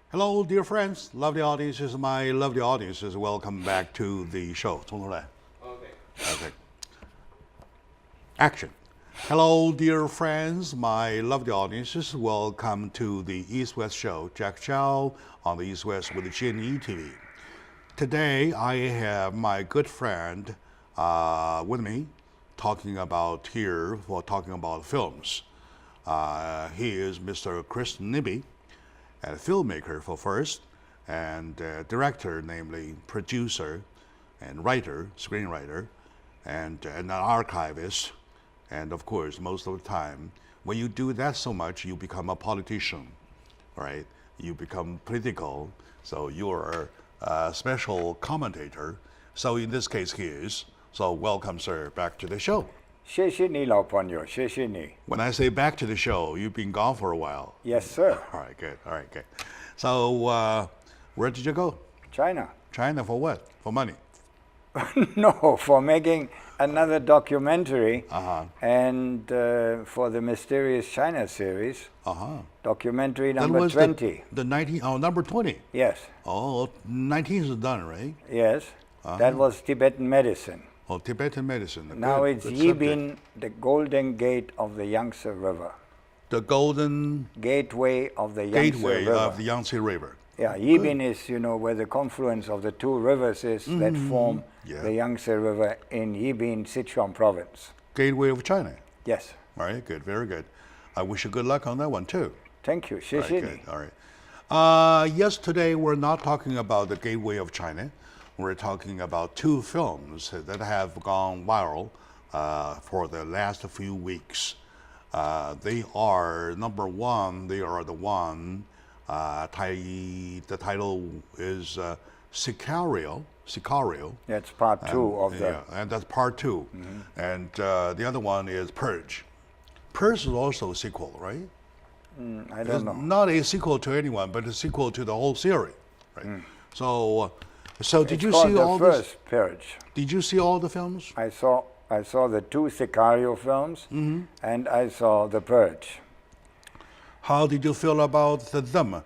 Hello, dear friends, lovely audiences, my lovely audiences. Welcome back to the show. 从头来。Okay. Action. Hello, dear friends, my lovely audiences. Welcome to the East West show. Jack Chow on the East West with the GNE TV. Today, I have my good friend with me talking about films. He is Mr. Chris Nibby, a filmmaker for first, and director, namely producer and writer, screenwriter, and an archivist. And of course, most of the time, when you do that so much, you become a politician, right? You become political, so you're a special commentator. So in this case, he is. So welcome, sir, back to the show. 谢谢你老朋友，谢谢你。 When I say back to the show, you've been gone for a while. Yes, sir. All right, good. So, where did you go? China. China for what? For money? No, for making another documentary and for the Mysterious China series. Documentary number 20. The 19, number 20. Yes. Oh, 19 is done, right? Yes. That was Tibetan medicine. Oh, Tibetan medicine. Now Good, it's good Yibin, subject. the Golden Gate of the Yangtze River. The golden Gateway of the Yangtze gateway River. of the Yangtze River. Yeah, Yibin is, where the confluence of the two rivers is that form the Yangtze River in Yibin, Sichuan province. Gateway of China. Yes. All right, good, very good. I wish you good luck on that one too. Thank you. All 谢 right, 谢 good. 你。 All right. Yes, today we're not talking about the Gateway of China. We're talking about two films that have gone viral for the last few weeks. They are number one. They are the one. The title is Sicario. That's part two of the. Yeah, and that's part 2. And the other one is Purge. Purge is also a sequel, right? I It's don't know. not a sequel to anyone, but a sequel to the whole series, right? So did It's you called see the all first this? Purge. Did you see all the films? I saw the two Sicario films, and I saw the Purge. How did you feel about them?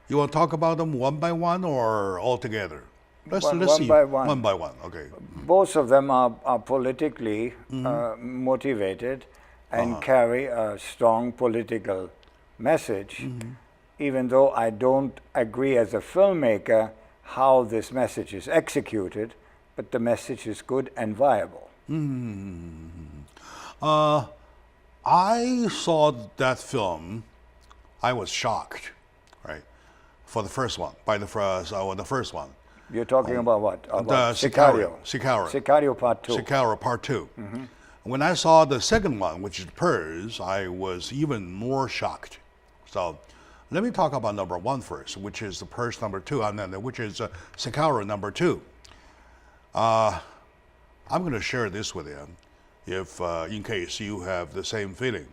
You want to talk about them one by one or all together? Let's One see. by one. One by one. Okay. Both of them are politically motivated and carry a strong political message, even though I don't agree as a filmmaker how this message is executed, but the message is good and viable. I saw that film. I was shocked, right? For the first one, the first one. You're talking about what? About The Sicario. Sicario. Sicario Part 2. Sicario Part 2. When I saw the second one, which is Purge, I was even more shocked. So let me talk about number one first, which is the Purge number 2, and then which is Sicario number 2. I'm going to share this with you, if in case you have the same feeling.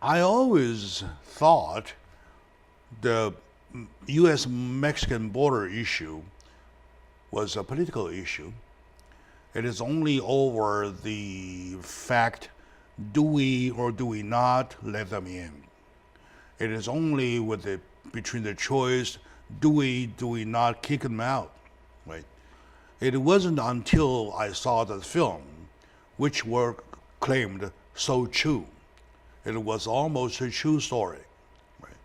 I always thought the U.S.-Mexican border issue was a political issue. It is only over the fact, do we or do we not let them in? It is only between the choice, do we not kick them out, right? It wasn't until I saw the film, which were claimed so true. It was almost a true story, right?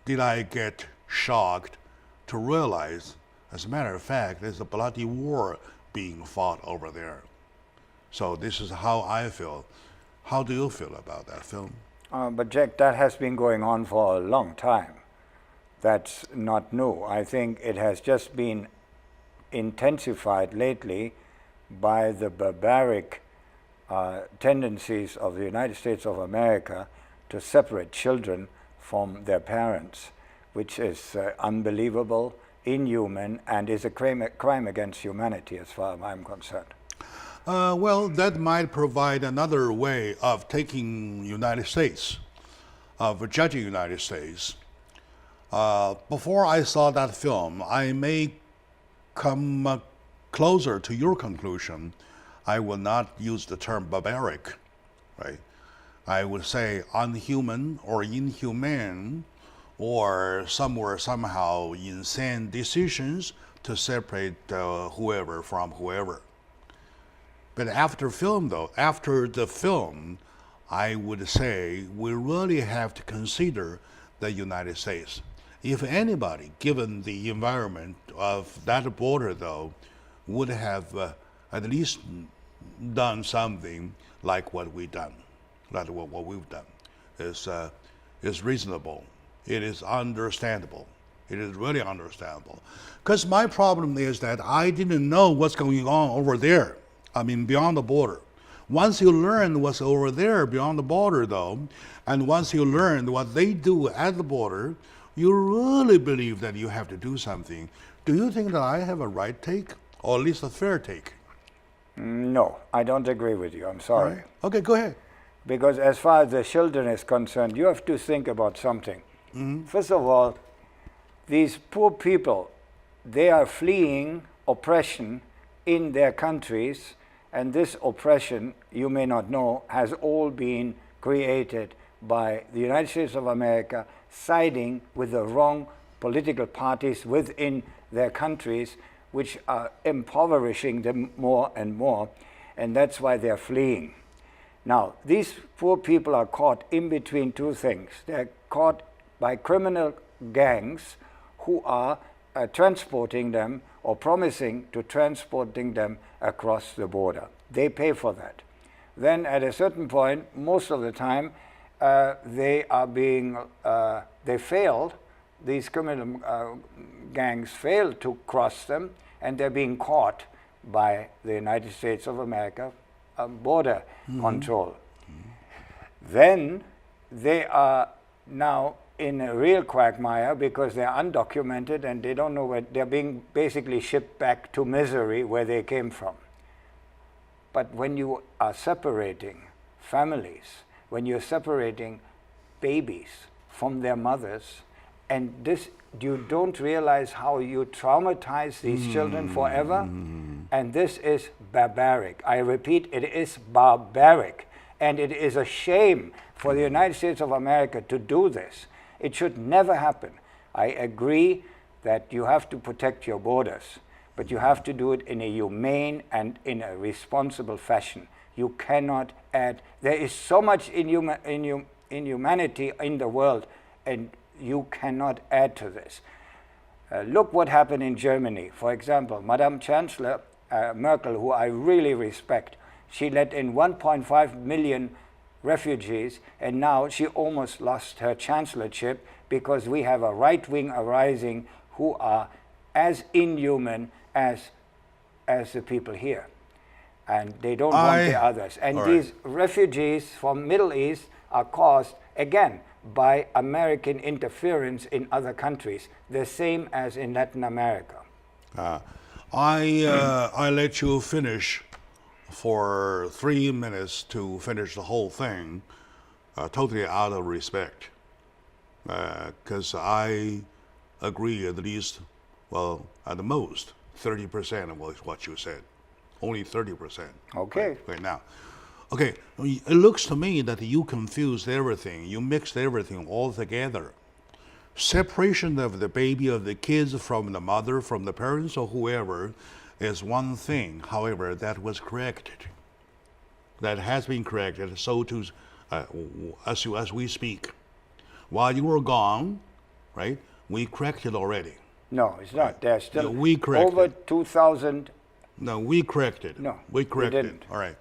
Did I get shocked to realize, as a matter of fact, there's a bloody war being fought over there. So this is how I feel. How do you feel about that film? But Jack, that has been going on for a long time. That's not new. I think it has just been intensified lately by the barbaric tendencies of the United States of America to separate children from their parents, which is unbelievable, inhuman, and is a crime against humanity as far as I'm concerned. Well, that might provide another way of taking United States, of judging United States. Before I saw that film, I may come closer to your conclusion. I will not use the term barbaric, right? I would say unhuman or inhumane or somewhere somehow insane decisions to separate whoever from whoever. But after the film, I would say we really have to consider the United States. If anybody, given the environment of that border, though, would have at least done something like what we've done, is reasonable. It is understandable. It is really understandable. Because my problem is that I didn't know what's going on over there. I mean, beyond the border. Once you learn what's over there beyond the border, though, and once you learn what they do at the border, you really believe that you have to do something. Do you think that I have a right take, or at least a fair take? No, I don't agree with you. I'm sorry. Right. Okay, go ahead. Because as far as the children is concerned, you have to think about something. First of all, these poor people, they are fleeing oppression in their countries, and this oppression, you may not know, has all been created by the United States of America siding with the wrong political parties within their countries, which are impoverishing them more and more, and that's why they're fleeing. Now, these poor people are caught in between two things. They're caught by criminal gangs who are transporting them or promising to transporting them across the border. They pay for that. Then at a certain point, most of the time, they failed, these criminal gangs fail to cross them, and they're being caught by the United States of America border control. Then they are now in a real quagmire because they're undocumented and they don't know where they're being basically shipped back to misery where they came from. But when you are separating families, when you're separating babies from their mothers, and this, you don't realize how you traumatize these children forever, and this is barbaric. I repeat, it is barbaric, and it is a shame for the United States of America to do this. It should never happen. I agree that you have to protect your borders, but you have to do it in a humane and in a responsible fashion. You cannot add. There is so much inhumanity in the world, and you cannot add to this. Look what happened in Germany. For example, Madame Chancellor Merkel, who I really respect, she let in 1.5 million refugees, and now she almost lost her chancellorship because we have a right-wing arising who are as inhuman as the people here. And they don't want the others. And these refugees from Middle East are caused, again, by American interference in other countries, the same as in Latin America. I let you finish for 3 minutes to finish the whole thing, totally out of respect, because I agree at least, well, at the most, 30% of what you said. Only 30%. Okay. Right now. Okay, it looks to me that you confused everything. You mixed everything all together. Separation of the baby, of the kids from the mother, from the parents or whoever is one thing. However, that was corrected. That has been corrected, so too, as we speak. While you were gone, right, we corrected already. No, it's not. There's still we corrected. over 2,000. No, we corrected. No, we corrected. we didn't. All right.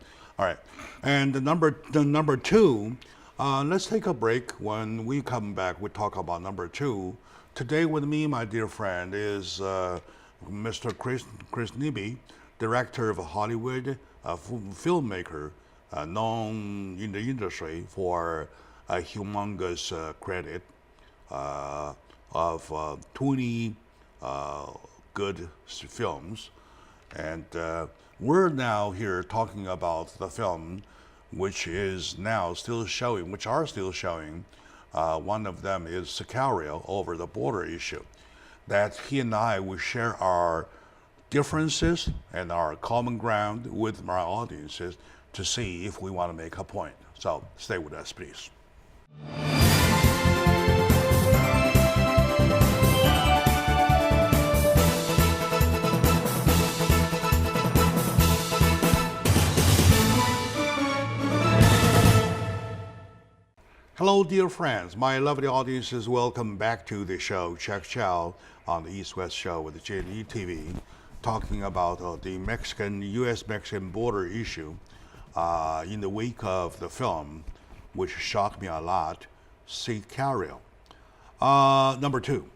And the number two, let's take a break. When we come back, we talk about number two. Today with me, my dear friend, is Mr. Chris Nibby, director of Hollywood, a filmmaker, known in the industry for a humongous credit of 20 good films. And we're now here talking about the film which is now still showing, which are still showing. One of them is Sicario, over the border issue. That he and I will share our differences and our common ground with our audiences to see if we want to make a point. So stay with us, please. Hello, dear friends. My lovely audiences, welcome back to the show, Check Chow, on the East West Show with the JD TV, talking about the U.S.-Mexican border issue in the wake of the film, which shocked me a lot, Sicario. Number two,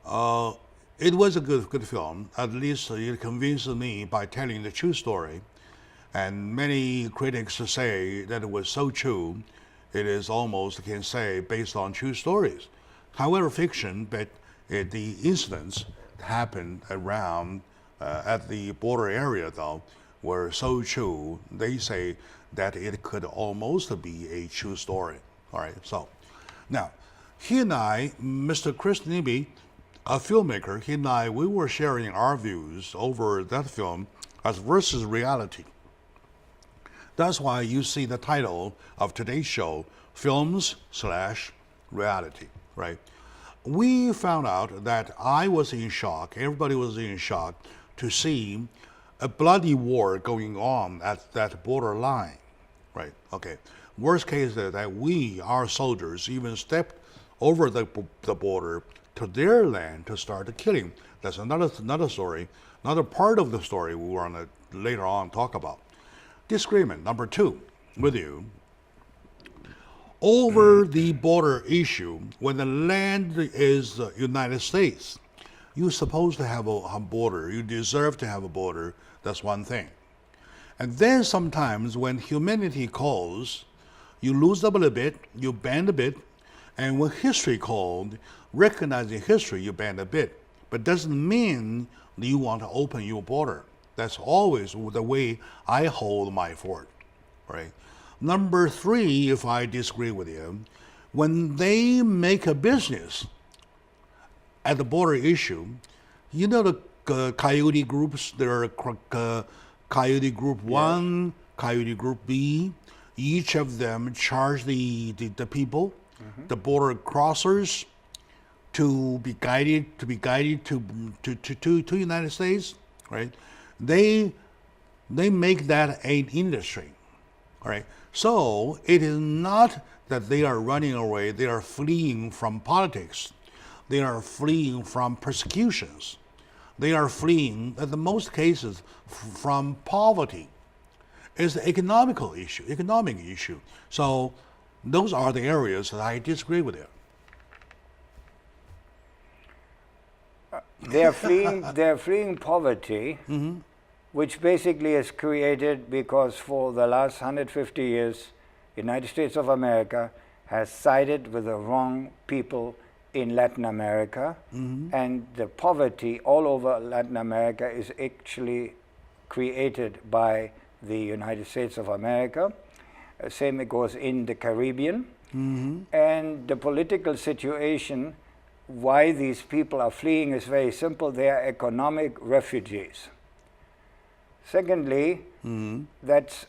it was a good film. At least it convinced me by telling the true story. And many critics say that it was so true, it is almost, I can say, based on true stories. However, fiction, but the incidents happened around at the border area, though, were so true, they say that it could almost be a true story. All right, so now, he and I, Mr. Chris Nibby, a filmmaker, he and I, we were sharing our views over that film as versus reality. That's why you see the title of today's show, Films/Reality, right? We found out that I was in shock, everybody was in shock, to see a bloody war going on at that border line, right? Okay. Worst case is that we, our soldiers, even stepped over the border to their land to start the killing. That's another story, another part of the story we want to later on talk about. Disagreement number two with you. Over the border issue, when the land is the United States, you're supposed to have a border. You deserve to have a border. That's one thing. And then sometimes when humanity calls, you lose up a little bit, you bend a bit, and when history called, recognizing history, you bend a bit. But doesn't mean you want to open your border. That's always the way I hold my fort, right? Number three, if I disagree with you, when they make a business at the border issue, you know the coyote groups, there are coyote group 1, coyote group B, each of them charge the people, the border crossers, to be guided to United States, right? They make that an industry, all right? So it is not that they are running away, they are fleeing from politics. They are fleeing from persecutions. They are fleeing, in the most cases, from poverty. It's an economic issue. So those are the areas that I disagree with you. They are fleeing poverty, which basically is created because for the last 150 years, United States of America has sided with the wrong people in Latin America, and the poverty all over Latin America is actually created by the United States of America. Same it goes in the Caribbean. And the political situation, why these people are fleeing, is very simple. They are economic refugees. Secondly, that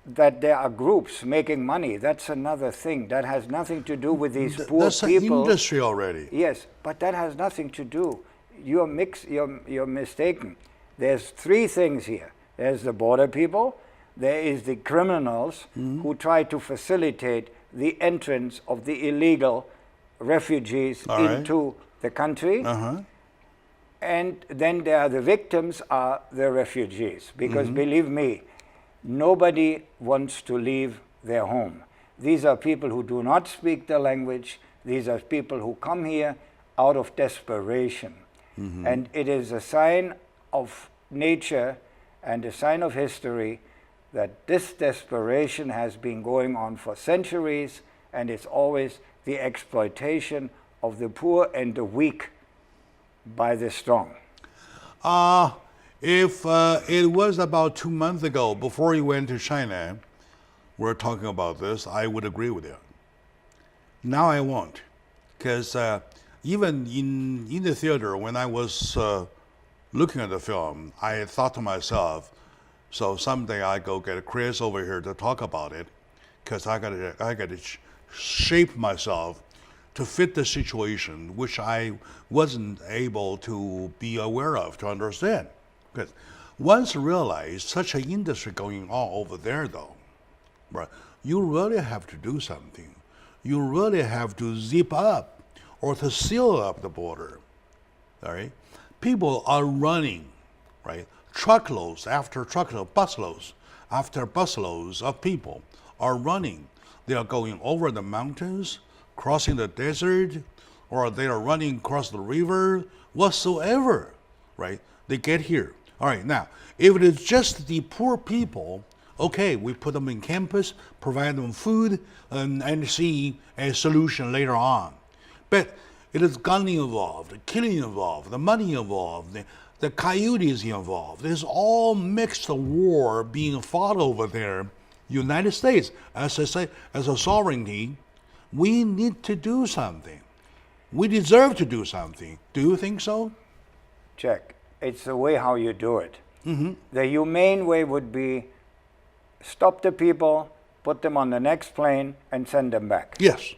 there are groups making money. That's another thing. That has nothing to do with these poor that's people. That's an industry already. Yes, but that has nothing to do. You're mistaken. There's three things here. There's the border people. There is the criminals who try to facilitate the entrance of the illegal refugees into the country. And then there are the victims, are the refugees. Because believe me, nobody wants to leave their home. These are people who do not speak the language. These are people who come here out of desperation. And it is a sign of nature and a sign of history that this desperation has been going on for centuries, and it's always the exploitation of the poor and the weak by the strong. If it was about 2 months ago, before you went to China, we're talking about this, I would agree with you. Now I won't, because even in the theater, when I was looking at the film, I thought to myself, so someday I go get Chris over here to talk about it, because I gotta shape myself to fit the situation, which I wasn't able to be aware of, to understand. Because once realized such an industry going on over there, though, right, you really have to do something. You really have to zip up or to seal up the border. All right? People are running, right? Truckloads after truckload, busloads after busloads of people are running. They are going over the mountains, crossing the desert, or they are running across the river, whatsoever, right? They get here. All right, now, if it is just the poor people, okay, we put them in campus, provide them food, and see a solution later on. But it is gunning involved, the killing involved, the money involved, the coyotes involved. There's all mixed war being fought over there. United States, as I say, as a sovereignty, we need to do something. We deserve to do something. Do you think so? Check. It's the way how you do it. The humane way would be stop the people, put them on the next plane, and send them back. Yes.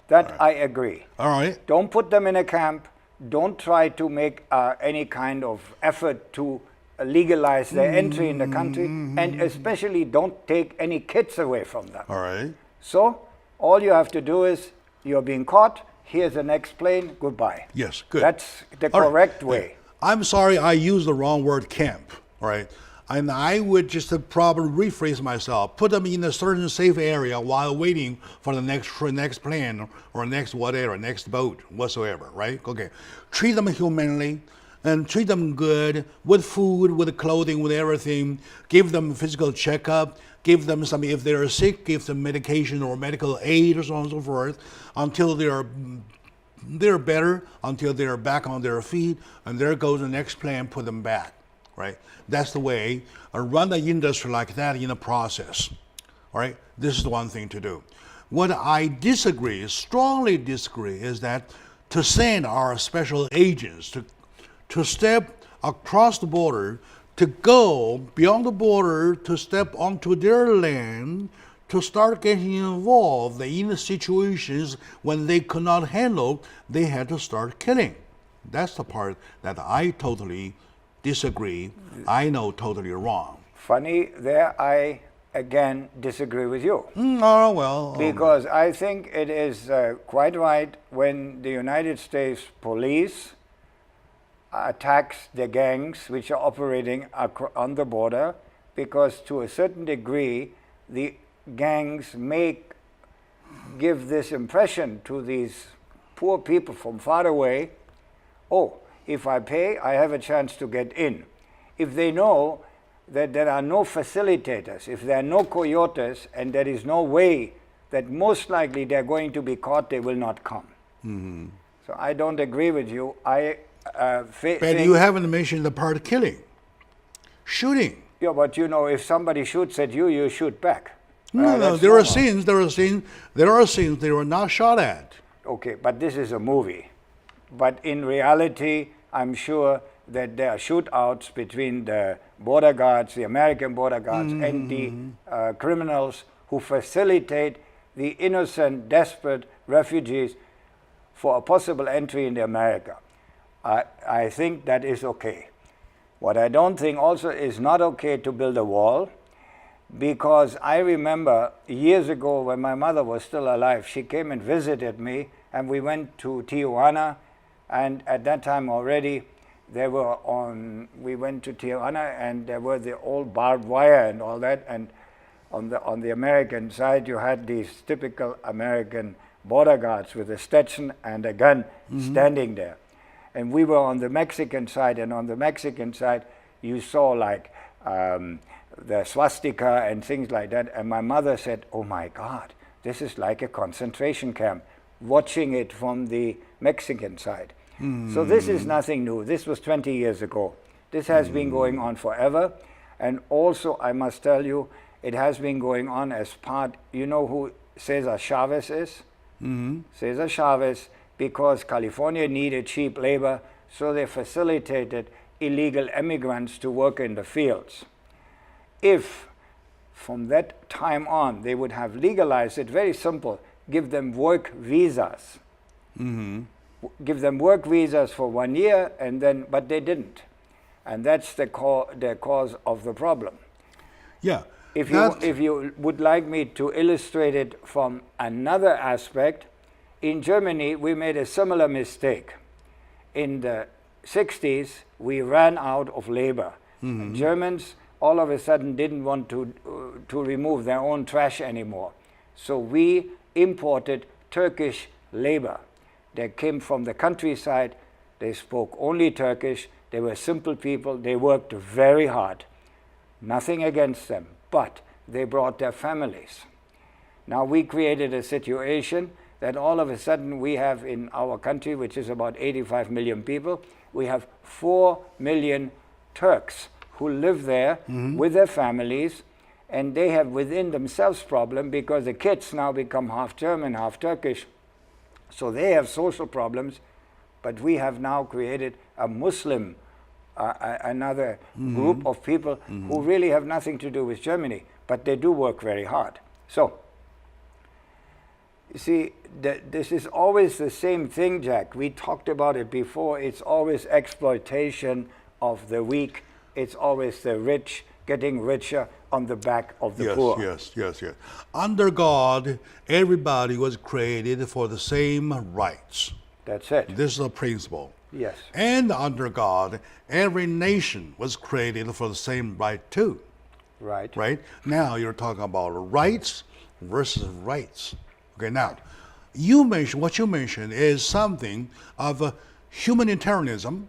That I agree. All right. Don't put them in a camp. Don't try to make any kind of effort to legalize their entry in the country, and especially don't take any kids away from them. All right. So all you have to do is, you're being caught, here's the next plane, goodbye. Yes, good. That's the All right. correct way. I'm sorry I used the wrong word, camp. All right. And I would just probably rephrase myself, put them in a certain safe area while waiting for the next plane or next whatever, next boat, whatsoever, right? Okay. Treat them humanely and treat them good with food, with clothing, with everything. Give them physical checkup. Give them some, if they're sick, give them medication or medical aid or so on and so forth until they're better, until they're back on their feet, and there goes the next plane, put them back, right? That's the way. Run the industry like that in a process, all right? This is the one thing to do. What I disagree, strongly disagree, is that to send our special agents to step across the border, to go beyond the border, to step onto their land, to start getting involved in situations when they could not handle, they had to start killing. That's the part that I totally disagree. I know totally wrong. Funny, there I again disagree with you. Oh, well. Because I think it is quite right when the United States police attacks the gangs which are operating on the border, because to a certain degree the gangs give this impression to these poor people from far away, oh, if I pay, I have a chance to get in. If they know that there are no facilitators, if there are no coyotes, and there is no way that most likely they're going to be caught, they will not come. So I don't agree with you. But you haven't mentioned the part killing, shooting. Yeah, but you know, if somebody shoots at you, you shoot back. No, there are scenes they were not shot at. Okay, but this is a movie. But in reality, I'm sure that there are shootouts between the border guards, the American border guards, and the criminals who facilitate the innocent, desperate refugees for a possible entry into America. I think that is okay. What I don't think also is not okay to build a wall, because I remember years ago when my mother was still alive, she came and visited me, and we went to Tijuana, and at that time already we went to Tijuana, and there were the old barbed wire and all that, and on the American side you had these typical American border guards with a Stetson and a gun standing there. And we were on the Mexican side, and on the Mexican side you saw like the swastika and things like that, and my mother said, oh my God, this is like a concentration camp, watching it from the Mexican side. So this is nothing new. This was 20 years ago. This has been going on forever, and also I must tell you, it has been going on as part, you know who Cesar Chavez is? Cesar Chavez, because California needed cheap labor, so they facilitated illegal immigrants to work in the fields. If from that time on they would have legalized it, very simple, give them work visas. Give them work visas for 1 year, and then, but they didn't. And that's the cause of the problem. Yeah. If you would like me to illustrate it from another aspect, in Germany we made a similar mistake. In the 60s, we ran out of labor. Germans all of a sudden didn't want to remove their own trash anymore. So we imported Turkish labor. They came from the countryside, they spoke only Turkish, they were simple people, they worked very hard. Nothing against them, but they brought their families. Now we created a situation that all of a sudden we have in our country, which is about 85 million people, we have 4 million Turks who live there with their families, and they have within themselves problem because the kids now become half German, half Turkish. So they have social problems, but we have now created a Muslim, another group of people who really have nothing to do with Germany, but they do work very hard. So, you see, this is always the same thing, Jack. We talked about it before. It's always exploitation of the weak. It's always the rich getting richer on the back of the poor. Yes. Under God, everybody was created for the same rights. That's it. This is a principle. Yes. And under God, every nation was created for the same right too. Right. Right? Now you're talking about rights versus rights. Okay, now, what you mentioned is something of humanitarianism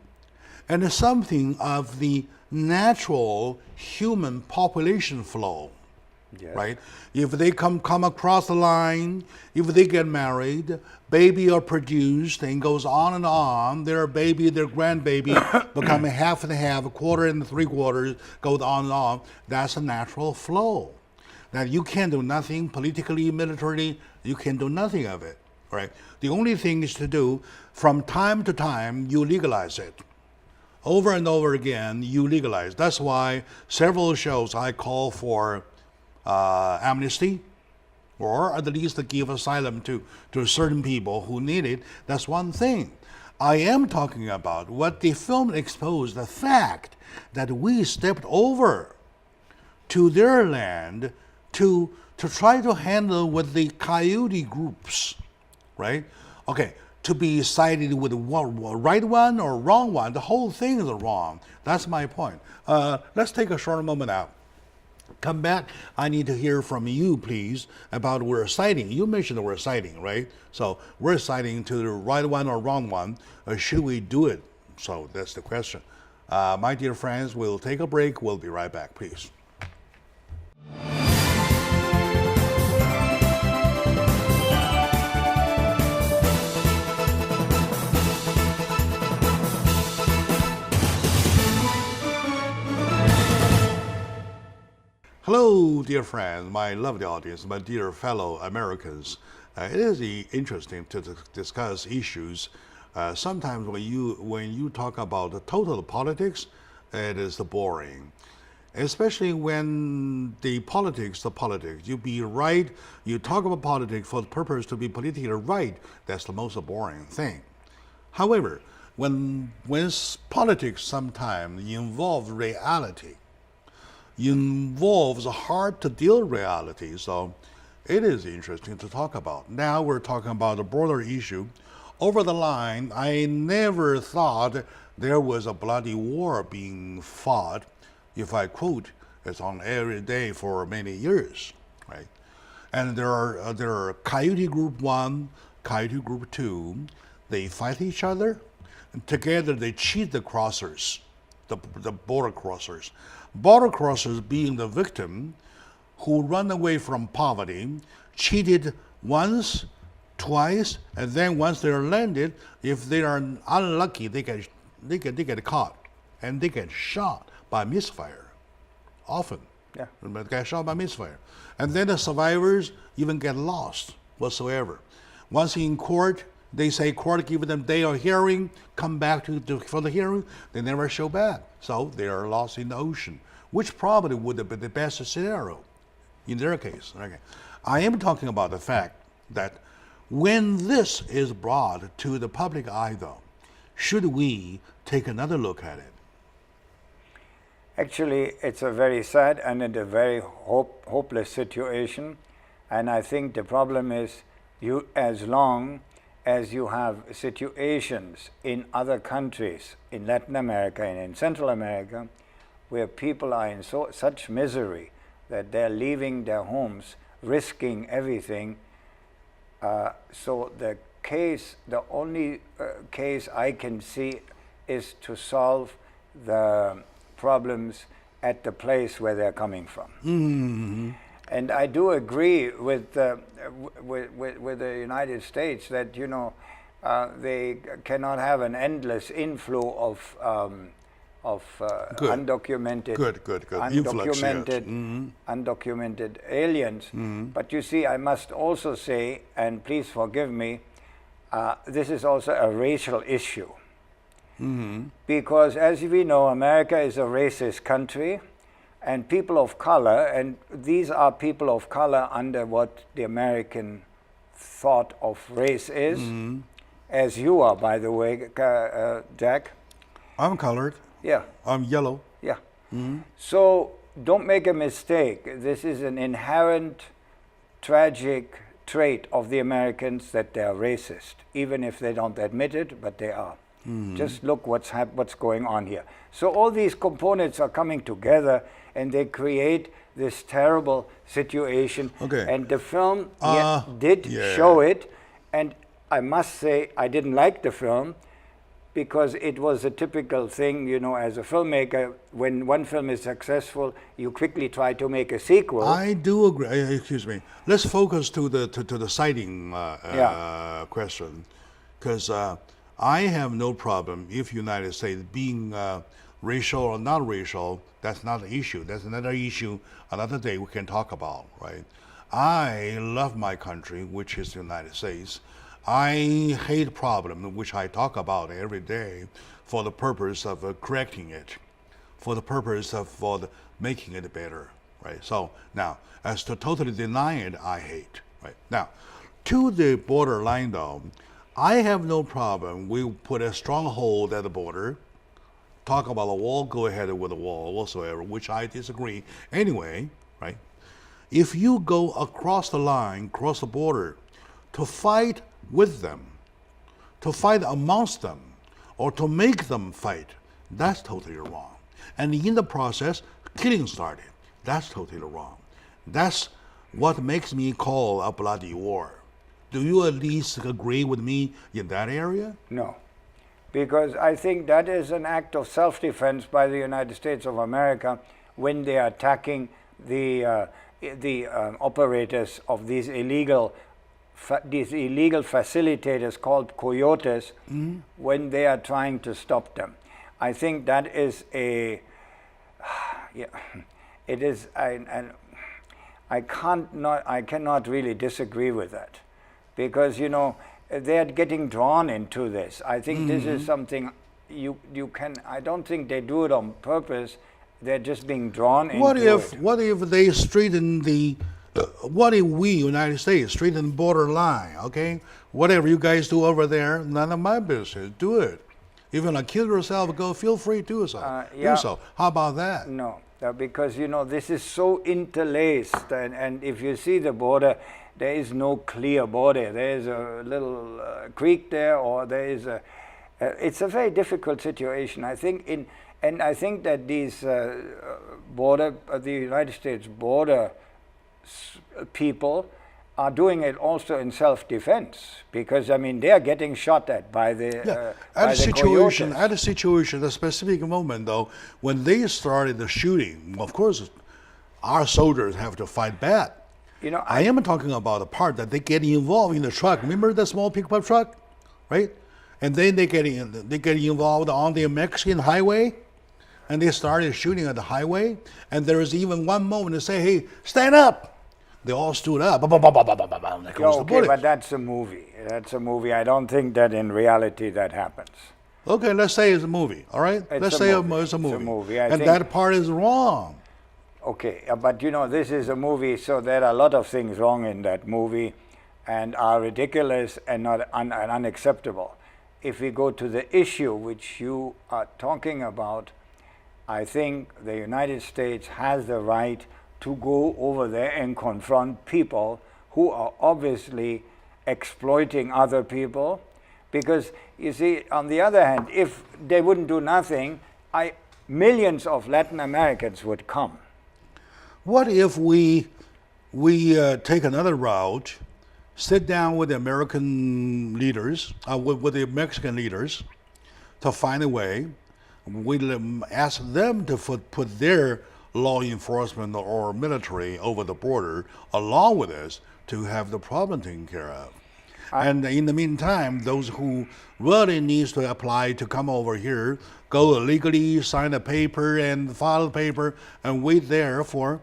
and something of the natural human population flow. Yes. Right? If they come across the line, if they get married, baby are produced and goes on, their baby, their grandbaby become a half and a half, a quarter and 3/4, goes on and on. That's a natural flow. Now you can't do nothing politically, militarily, you can do nothing of it. Right? The only thing is to do, from time to time, you legalize it. Over and over again, you legalize. That's why several shows I call for amnesty, or at least to give asylum to certain people who need it. That's one thing. I am talking about what the film exposed, the fact that we stepped over to their land to try to handle with the coyote groups, right? Okay, to be sided with the right one or wrong one, the whole thing is wrong. That's my point. Let's take a short moment out. Come back. I need to hear from you, please, about we're siding. You mentioned we're siding, right? So we're siding to the right one or wrong one. Or should we do it? So that's the question. My dear friends, we'll take a break. We'll be right back, please. Hello, dear friends, my lovely audience, my dear fellow Americans. It is interesting to discuss issues. Sometimes when you talk about the total politics, it is boring. Especially when the politics, you be right, you talk about politics for the purpose to be politically right, that's the most boring thing. However, when politics sometimes involves reality, involves hard to deal reality, so it is interesting to talk about. Now we're talking about a broader issue. Over the line, I never thought there was a bloody war being fought. If I quote, it's on every day for many years, right? And there are Coyote Group 1, Coyote Group 2. They fight each other, and together they cheat the crossers, the border crossers. Border crossers being the victim who run away from poverty, cheated once, twice, and then once they're landed, if they are unlucky, they get caught and they get shot by misfire. Often, Yeah. They get shot by misfire, and then the survivors even get lost whatsoever. Once in court, they say court give them day of hearing, come back for the hearing, they never show back. So they are lost in the ocean, which probably would have been the best scenario in their case. Okay. I am talking about the fact that when this is brought to the public eye, though, should we take another look at it? Actually, it's a very sad and a very hopeless situation. And I think the problem is as long as you have situations in other countries, in Latin America and in Central America, where people are in such misery that they're leaving their homes, risking everything. So the only case I can see is to solve the problems at the place where they're coming from. Mm-hmm. And I do agree with the United States that they cannot have an endless inflow of undocumented, undocumented aliens. Mm-hmm. But you see, I must also say, and please forgive me, this is also a racial issue. Mm-hmm. Because as we know, America is a racist country, and people of color, and these are people of color under what the American thought of race is, Mm-hmm. as you are, by the way, Jack. I'm colored. Yeah. I'm yellow. Yeah. Mm-hmm. So don't make a mistake. This is an inherent tragic trait of the Americans that they are racist, even if they don't admit it, but they are. Mm-hmm. Just look what's going on here. So all these components are coming together, and they create this terrible situation. Okay. And the film did yeah. show it, and I must say I didn't like the film because it was a typical thing, as a filmmaker, when one film is successful, you quickly try to make a sequel. I do agree. Excuse me. Let's focus to the sighting question, because I have no problem if United States being racial or not racial. That's not an issue. That's another issue. Another day we can talk about, right? I love my country, which is the United States. I hate problem, which I talk about every day, for the purpose of correcting it, for the purpose of making it better, right? So now, as to totally deny it, I hate, right? Now, to the borderline though, I have no problem. We put a stronghold at the border. Talk about a wall, go ahead with a wall whatsoever, which I disagree. Anyway, right? If you go across the line, cross the border, to fight with them, to fight amongst them, or to make them fight, that's totally wrong. And in the process, killing started. That's totally wrong. That's what makes me call a bloody war. Do you at least agree with me in that area? No, because I think that is an act of self-defense by the United States of America when they are attacking the operators of these illegal facilitators called coyotes, when they are trying to stop them. I think that is it is, and I cannot really disagree with that, because they are getting drawn into this. I think this is something you can. I don't think they do it on purpose. They're just being drawn into it. What if they straighten the? What if we, United States, straighten the borderline? Okay, whatever you guys do over there, none of my business. Do it. If you want to kill yourself, feel free to do so. Yeah. Do so. How about that? No, because this is so interlaced, and if you see the border, there is no clear border. There is a little creek there, or there is a. It's a very difficult situation. I think and I think that these the United States border people are doing it also in self-defense, because they are getting shot at by the at a situation, a specific moment though, when they started the shooting, of course, our soldiers have to fight back. I am talking about the part that they get involved in the truck. Remember the small pickup truck, right? And then they get involved on the Mexican highway, and they started shooting at the highway. And there was even one moment to say, "Hey, stand up!" They all stood up. Okay, but that's a movie. That's a movie. I don't think that in reality that happens. Okay, let's say it's a movie. All right, let's say it's a movie. It's a movie. And that part is wrong. Okay, but this is a movie, so there are a lot of things wrong in that movie, and are ridiculous and not unacceptable. If we go to the issue which you are talking about, I think the United States has the right to go over there and confront people who are obviously exploiting other people. Because, you see, on the other hand, if they wouldn't do nothing, millions of Latin Americans would come. What if we take another route, sit down with the American leaders, with the Mexican leaders, to find a way? We ask them to put their law enforcement or military over the border along with us to have the problem taken care of. And in the meantime, those who really needs to apply to come over here, go illegally, sign a paper and file a paper and wait there for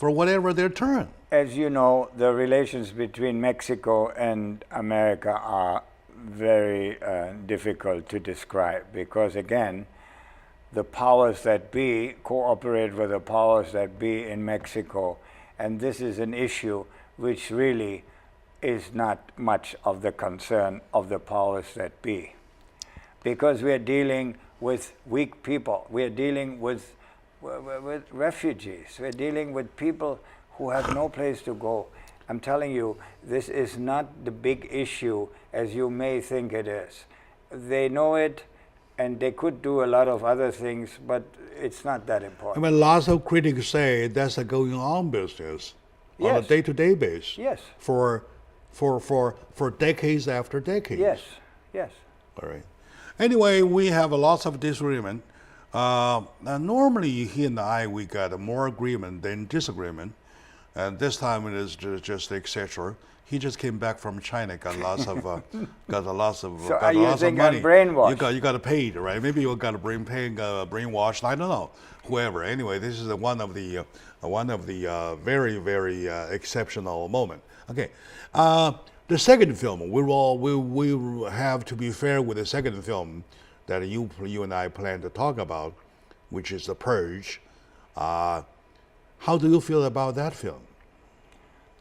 whatever their turn. As you know, the relations between Mexico and America are very difficult to describe because, again, the powers that be cooperate with the powers that be in Mexico, and this is an issue which really is not much of the concern of the powers that be. Because we are dealing with weak people, we are dealing with refugees, we're dealing with people who have no place to go. I'm telling you, this is not the big issue as you may think it is. They know it, and they could do a lot of other things, but it's not that important. I mean, lots of critics say that's a going on business on a day-to-day basis. Yes. For decades after decades. Yes, yes. All right. Anyway, we have lots of disagreement. Normally, he and I, we got more agreement than disagreement. And this time it is just etc. He just came back from China, got lots of So lots of I'm money. brainwashed? You got paid, right? Maybe you got brainwashed. I don't know. Whoever. Anyway, this is one of the very very exceptional moment. Okay, the second film. We have to be fair with the second film that you and I plan to talk about, which is The Purge. How do you feel about that film?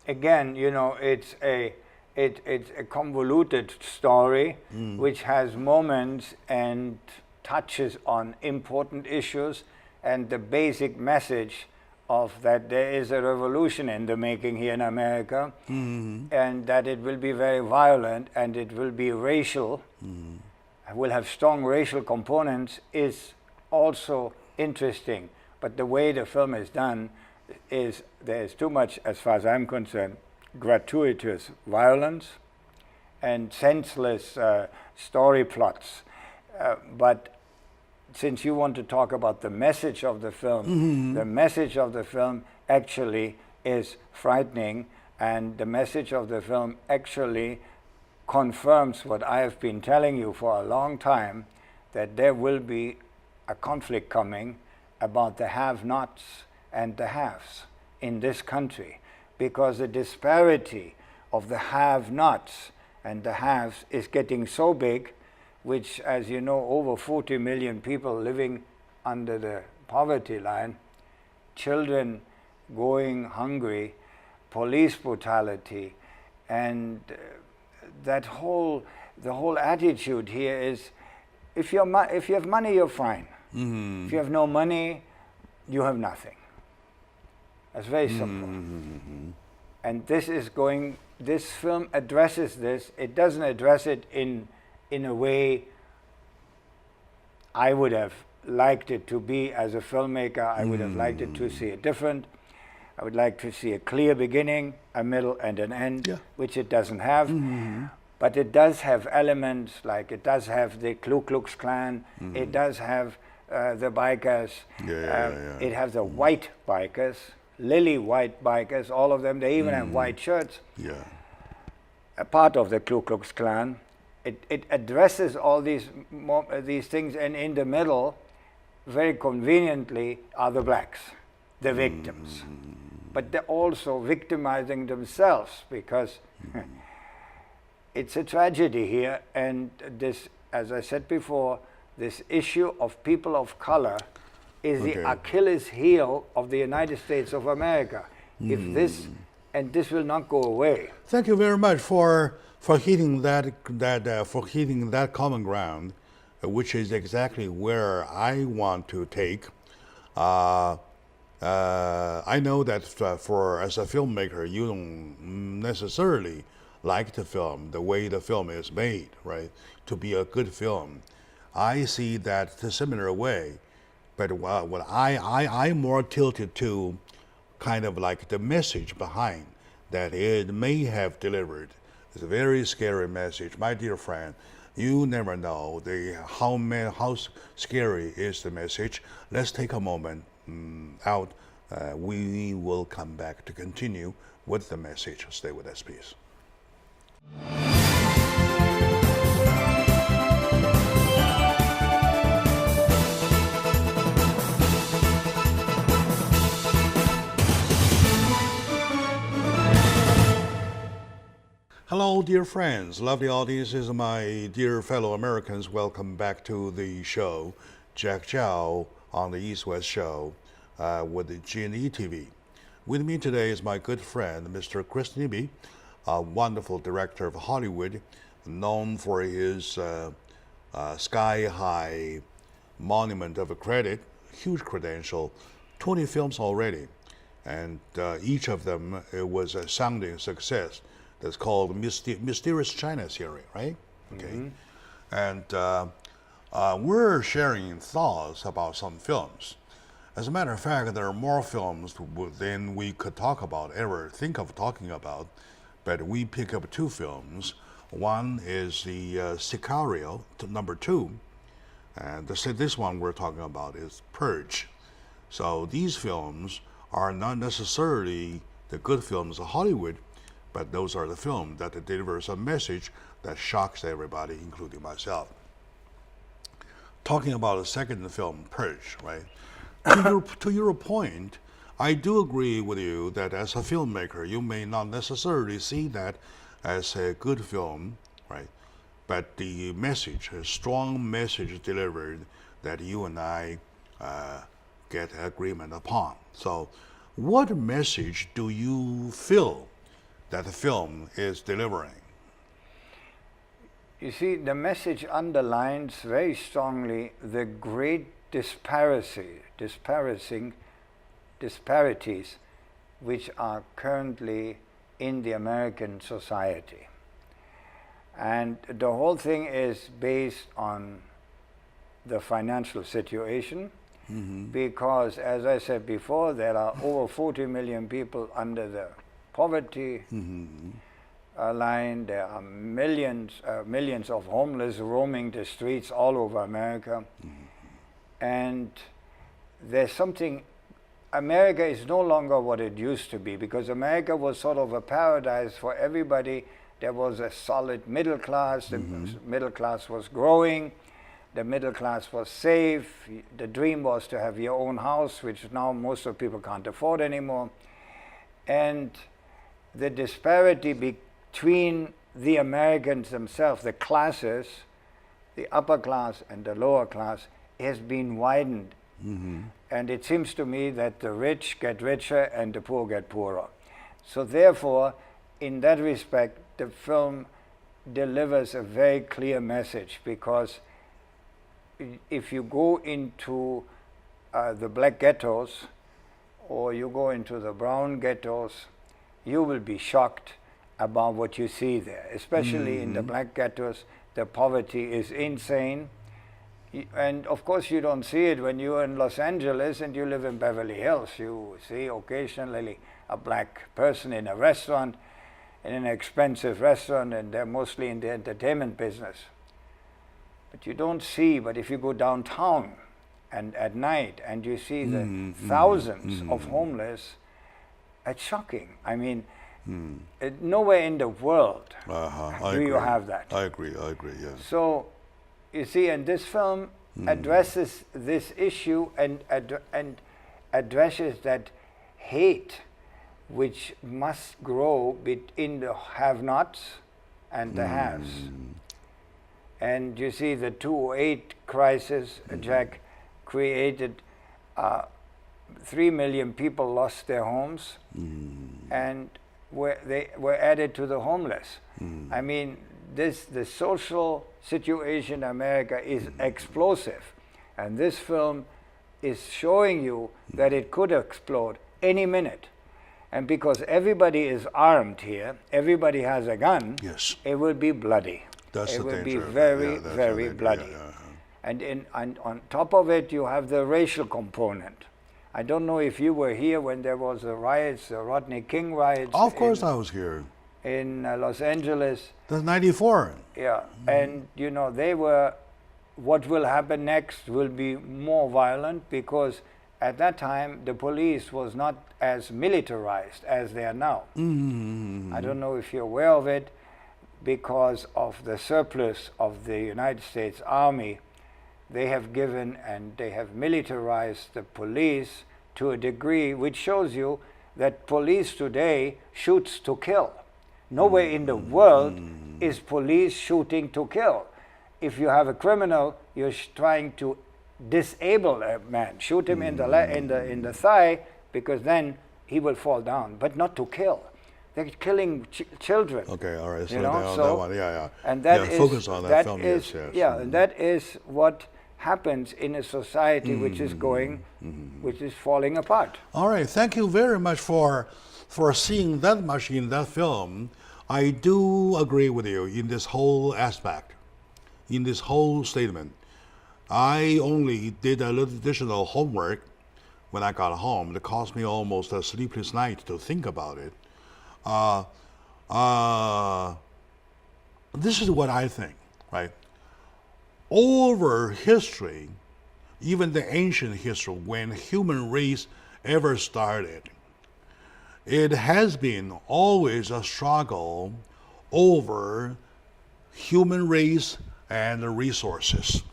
Again, you know, it's a convoluted story which has moments and touches on important issues, and the basic message of that there is a revolution in the making here in America, and that it will be very violent and it will be racial, will have strong racial components, is also interesting. But the way the film is done is there's too much, as far as I'm concerned, gratuitous violence and senseless story plots. But since you want to talk about the message of the film, the message of the film actually is frightening, and the message of the film actually confirms what I have been telling you for a long time, that there will be a conflict coming about the have-nots and the haves in this country, because the disparity of the have-nots and the haves is getting so big, which, as you know, over 40 million people living under the poverty line, children going hungry, police brutality, and the whole attitude here is, if you have money, you're fine. If you have no money, you have nothing. That's very simple. And this film addresses this. It doesn't address it in a way I would have liked it to be as a filmmaker. I would have liked it to see it different. I would like to see a clear beginning, a middle, and an end, which it doesn't have. But it does have elements, like it does have the Ku Klux Klan, it does have the bikers, it has the white bikers, lily white bikers, all of them. They even have white shirts. A part of the Ku Klux Klan. It addresses all these things, and in the middle, very conveniently, are the blacks, the victims. But they're also victimizing themselves, because it's a tragedy here, and this, as I said before, this issue of people of color is the Achilles heel of the United States of America. If this will not go away. Thank you very much for hitting that common ground, which is exactly where I want to take. I know that as a filmmaker, you don't necessarily like the film, the way the film is made, right? To be a good film. I see that the similar way, but what I'm more tilted to kind of like the message behind that it may have delivered. It's a very scary message. My dear friend, you never know how scary is the message. Let's take a moment out. We will come back to continue with the message. Stay with us, please. Hello, dear friends, lovely audiences, my dear fellow Americans. Welcome back to the show, Jack Chow on the East West Show with the G&E TV. With me today is my good friend, Mr. Chris Nibby, a wonderful director of Hollywood, known for his sky-high monument of credit, huge credential, 20 films already, and each of them was a sounding success. That's called Mysterious China series, right? Okay. And we're sharing thoughts about some films. As a matter of fact, there are more films than we could talk about, ever think of talking about, but we pick up two films. One is the Sicario, number 2, and this one we're talking about is Purge. So these films are not necessarily the good films of Hollywood, but those are the films that delivers a message that shocks everybody, including myself. Talking about the second film, Purge, right? To your point, I do agree with you that as a filmmaker, you may not necessarily see that as a good film, right? But the message, a strong message delivered that you and I get agreement upon. So, what message do you feel that the film is delivering? You see, the message underlines very strongly the great disparities which are currently in the American society. And the whole thing is based on the financial situation, because, as I said before, there are over 40 million people under the poverty line. There are millions of homeless roaming the streets all over America. And there's something, America is no longer what it used to be, because America was sort of a paradise for everybody. There was a solid middle class, the middle class was growing, the middle class was safe, the dream was to have your own house, which now most of people can't afford anymore. And the disparity between the Americans themselves, the classes, the upper class and the lower class, has been widened. And it seems to me that the rich get richer and the poor get poorer. So therefore, in that respect, the film delivers a very clear message, because if you go into the black ghettos or you go into the brown ghettos, you will be shocked about what you see there. Especially in the black ghettos, the poverty is insane. And of course you don't see it when you're in Los Angeles and you live in Beverly Hills. You see occasionally a black person in a restaurant, in an expensive restaurant, and they're mostly in the entertainment business. But you don't see, but if you go downtown and at night and you see the thousands of homeless, it's shocking. I mean, nowhere in the world do you have that. I agree, yeah. So, you see, and this film addresses this issue and addresses that hate which must grow between the have-nots and the haves. And you see, the 2008 crisis, Jack, created 3 million people lost their homes, and they were added to the homeless. I mean, the social situation in America is explosive, and this film is showing you that it could explode any minute. And because everybody is armed here, everybody has a gun, Yes. it will be bloody. That's it the will be danger. very, Yeah, that's the very danger. bloody. Yeah, yeah. And on top of it, you have the racial component. I don't know if you were here when there was the riots, the Rodney King riots. Of course, I was here. In Los Angeles. That's 94. Yeah, and you know, they were, what will happen next will be more violent, because at that time the police was not as militarized as they are now. Mm-hmm. I don't know if you're aware of it, because of the surplus of the United States Army. They have given and they have militarized the police to a degree which shows you that police today shoots to kill. Nowhere in the world is police shooting to kill. If you have a criminal, you're trying to disable a man, shoot him in the thigh, because then he will fall down, but not to kill. They're killing children. Okay, all right. So, You know, that, so- that one, yeah. And that yeah, is focus on that, that film, is- yes. yeah, and that is what happens in a society which is going, which is falling apart. All right, thank you very much for seeing that much in that film. I do agree with you in this whole aspect, in this whole statement. I only did a little additional homework when I got home. It cost me almost a sleepless night to think about it. This is what I think, right? Over history, even the ancient history, when human race ever started, it has been always a struggle over human race and resources,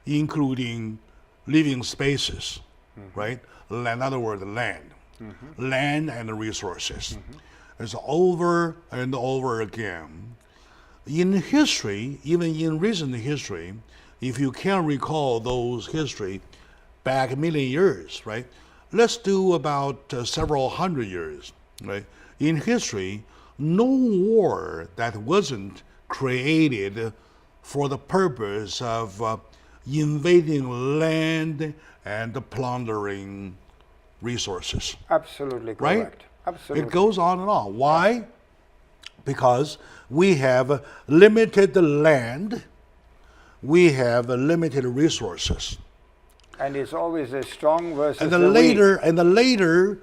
including living spaces, right? In other words, land. Land and resources. It's over and over again. In history, even in recent history, if you can recall those history back a million years, right? Let's do about several hundred years, right? In history, no war that wasn't created for the purpose of invading land and plundering resources. Absolutely Right? correct. Absolutely. It goes on and on. Why? Because we have limited land, we have limited resources. And it's always a strong versus And a then weak. later,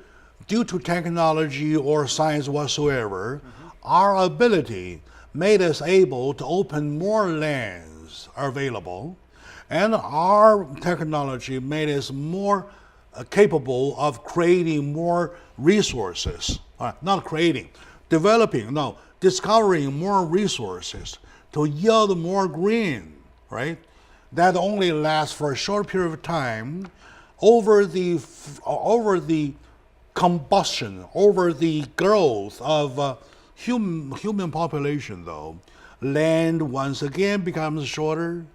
due to technology or science whatsoever, our ability made us able to open more lands available, and our technology made us more capable of creating more resources. Not creating, developing, no, discovering more resources to yield more grain, right? That only lasts for a short period of time. Over the combustion, over the growth of human population, though, land once again becomes shorter,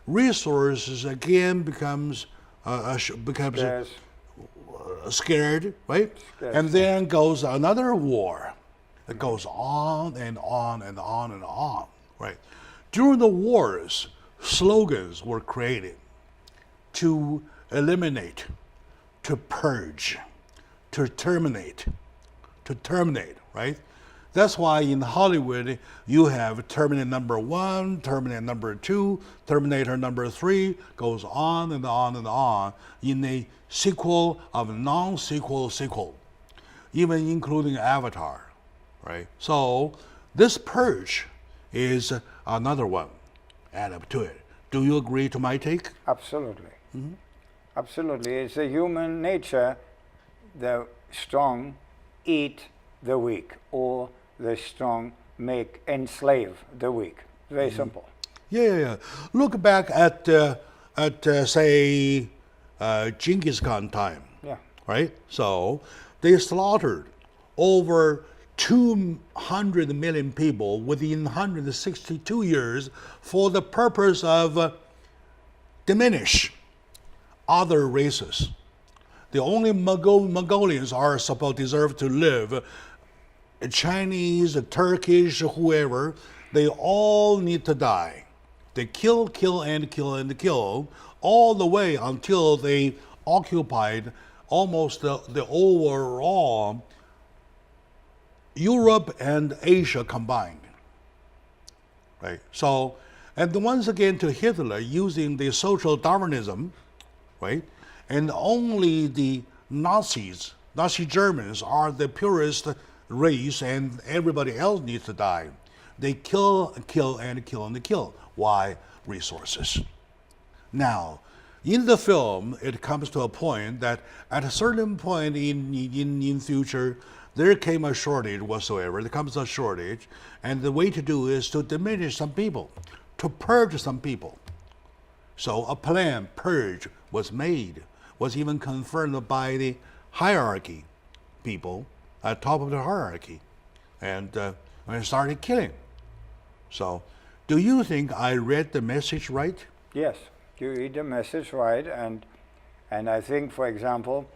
resources again becomes Yes. scared, right? Yes. And then goes another war. It goes on and on and on and on, right? During the wars, slogans were created to eliminate, to purge, to terminate, right? That's why in Hollywood you have Terminator number 1, Terminator number 2, Terminator number 3, goes on and on and on in a sequel of non-sequel sequel, even including Avatar, right? So this purge is another one. Add up to it. Do you agree to my take? Absolutely. Absolutely. It's a human nature. The strong eat the weak, or the strong enslave the weak. Very simple. Yeah. Look back at say Genghis Khan time, Yeah. right? So they slaughtered over 200 million people within 162 years for the purpose of diminish other races. The only Mongolians are supposed deserve to live. Chinese, Turkish, whoever, they all need to die. They kill, and kill, all the way until they occupied almost the overall Europe and Asia combined. Right? So, and once again to Hitler using the social Darwinism, right? And only the Nazi Germans are the purest race, and everybody else needs to die. They kill, and kill. Why? Resources. Now, in the film, it comes to a point that at a certain point in future, there came a shortage whatsoever. There comes a shortage, and the way to do is to diminish some people, to purge some people. So a plan, purge, was made, was even confirmed by the hierarchy people at top of the hierarchy, and started killing. So, do you think I read the message right? Yes, you read the message right, and I think, for example,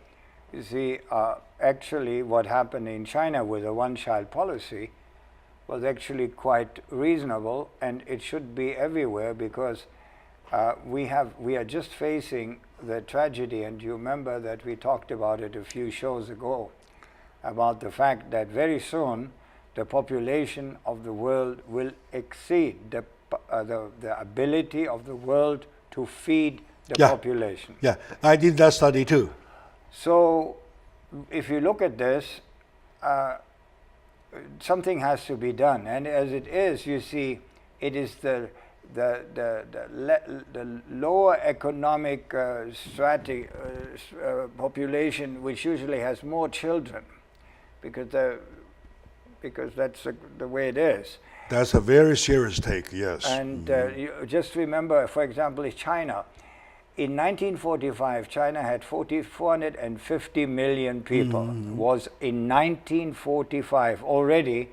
you see, actually what happened in China with the one-child policy was actually quite reasonable, and it should be everywhere, because we are just facing the tragedy, and you remember that we talked about it a few shows ago, about the fact that very soon the population of the world will exceed the ability of the world to feed the population. Yeah, I did that study too. So, if you look at this, something has to be done, and as it is, you see, it is the lower economic population which usually has more children, because that's the way it is. That's a very serious take, yes. And you just remember, for example, in China. In 1945, China had 450 million people. Was in 1945 already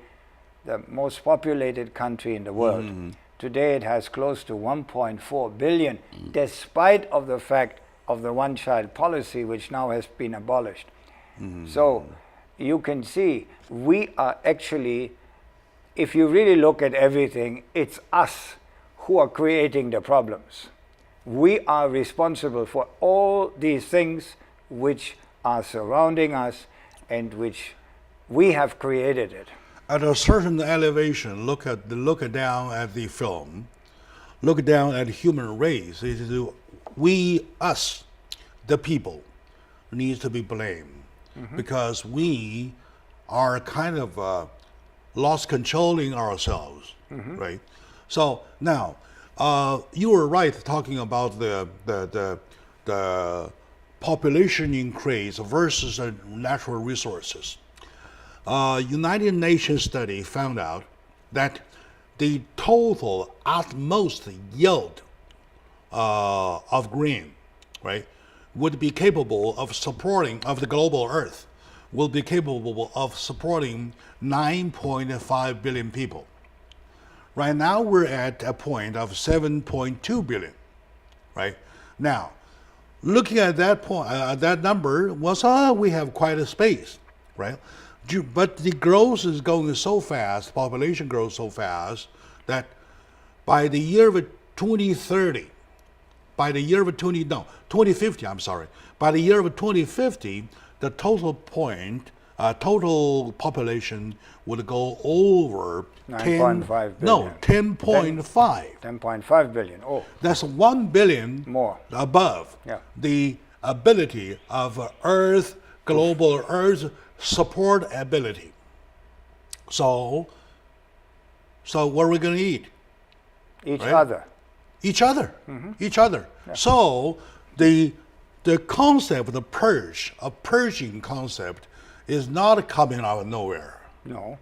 the most populated country in the world. Today it has close to 1.4 billion, despite of the fact of the one-child policy, which now has been abolished. So you can see we are actually, if you really look at everything, it's us who are creating the problems. We are responsible for all these things which are surrounding us and which we have created it. At a certain elevation, look down at the film, look down at human race. It is we, us, the people, needs to be blamed because we are kind of lost controlling ourselves, right? So now, you were right talking about the population increase versus the natural resources. United Nations study found out that the total utmost yield of grain, right, would be capable of supporting, of the global Earth, will be capable of supporting 9.5 billion people. Right now, we're at a point of 7.2 billion, right? Now, looking at that point, that number was, we have quite a space, right? But the growth is going so fast, population grows so fast, that by the year of 2030, by the year of 2050, I'm sorry, by the year of 2050, the total population would go over 9.5 billion. No, 10.5. 10.5 billion. Oh. That's 1 billion more above the ability of Earth, global Earth support ability. So what are we going to eat? Each other. Each other. Yeah. So the concept, the purging concept, is not coming out of nowhere. No.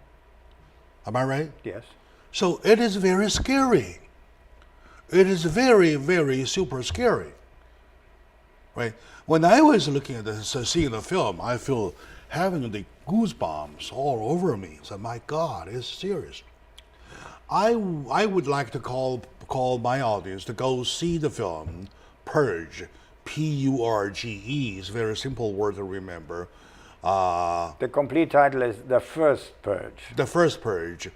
Am I right? Yes. So it is very scary. It is very, very super scary. Right? When I was looking at this, seeing the film, I feel having the goosebumps all over me. So my God, it's serious. I would like to call my audience to go see the film Purge, P-U-R-G-E. It's a very simple word to remember. The complete title is The First Purge. The First Purge.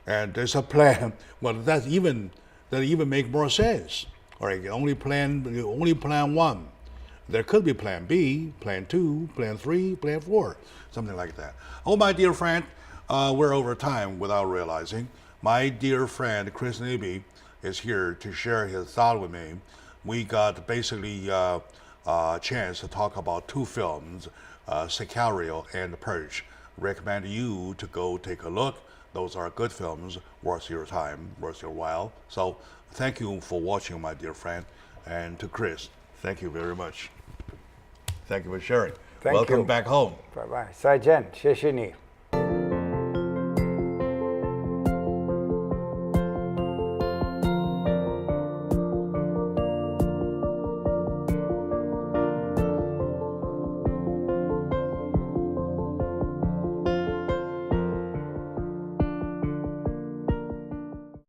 And there's a plan. Well, that even make more sense. All right, only plan one. There could be plan B, plan 2, plan 3, plan 4, something like that. Oh, my dear friend, we're over time without realizing. My dear friend Chris Nibby is here to share his thought with me. We got basically a chance to talk about 2 films, Sicario and The Purge. Recommend you to go take a look. Those are good films, worth your time, worth your while. So thank you for watching, my dear friend. And to Chris, thank you very much. Thank you for sharing. Thank Welcome you. back home. 拜拜，再见，谢谢你。